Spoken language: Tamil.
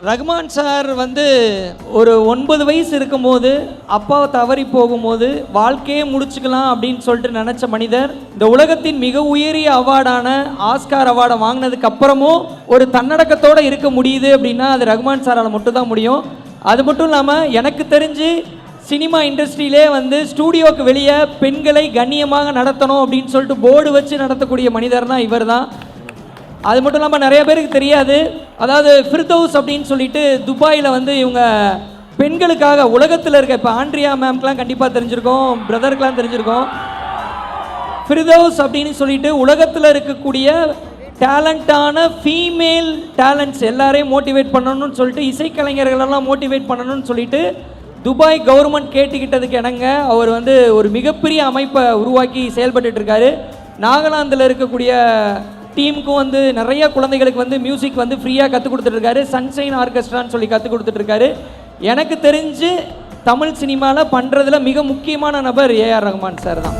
ரகுமான் சார் வந்து ஒரு 9 வயசு இருக்கும்போது அப்பாவை தவறி போகும்போது வாழ்க்கையே முடிச்சுக்கலாம் அப்படின்னு சொல்லிட்டு நினச்ச மனிதர் இந்த உலகத்தின் மிக உயரிய அவார்டான ஆஸ்கார் அவார்டை வாங்கினதுக்கு அப்புறமும் ஒரு தன்னடக்கத்தோடு இருக்க முடியுது அப்படின்னா அது ரகுமான் சாரால் மட்டும்தான் முடியும். அது மட்டும் இல்லாமல் எனக்கு தெரிஞ்சு சினிமா இண்டஸ்ட்ரியிலே வந்து ஸ்டூடியோவுக்கு வெளியே பெண்களை கண்ணியமாக நடத்தணும் அப்படின்னு சொல்லிட்டு போர்டு வச்சு நடத்தக்கூடிய மனிதர்னா இவர் தான். அது மட்டும் இல்லாமல் நிறைய பேருக்கு தெரியாது, அதாவது ஃபிர்தௌஸ் அப்படின்னு சொல்லிட்டு துபாயில் வந்து இவங்க பெண்களுக்காக உலகத்தில் இருக்க இப்போ ஆண்ட்ரியா மேம்க்கெலாம் கண்டிப்பாக தெரிஞ்சிருக்கோம், பிரதருக்கெலாம் தெரிஞ்சிருக்கோம். ஃபிர்தௌஸ் அப்படின்னு சொல்லிட்டு உலகத்தில் இருக்கக்கூடிய டேலண்டான ஃபீமேல் டேலண்ட்ஸ் எல்லாரையும் மோட்டிவேட் பண்ணணும்னு சொல்லிட்டு இசைக்கலைஞர்களெல்லாம் மோட்டிவேட் பண்ணணும்னு சொல்லிட்டு துபாய் கவர்மெண்ட் கேட்டுக்கிட்டதுக்கு இணங்க அவர் வந்து ஒரு மிகப்பெரிய அமைப்பை உருவாக்கி செயல்பட்டு இருக்காரு. நாகாலாந்தில் இருக்கக்கூடிய டீமுக்கும் வந்து நிறைய குழந்தைகளுக்கு வந்து மியூசிக் வந்து ஃப்ரீயாக கற்றுக் கொடுத்துட்ருக்காரு. சன்ஷைன் ஆர்கெஸ்ட்ரான்னு சொல்லி கற்றுக் கொடுத்துட்ருக்காரு. எனக்கு தெரிஞ்சு தமிழ் சினிமாவில் பண்ணுறதுல மிக முக்கியமான நபர் ஏஆர் ரகுமான் சார் தான்.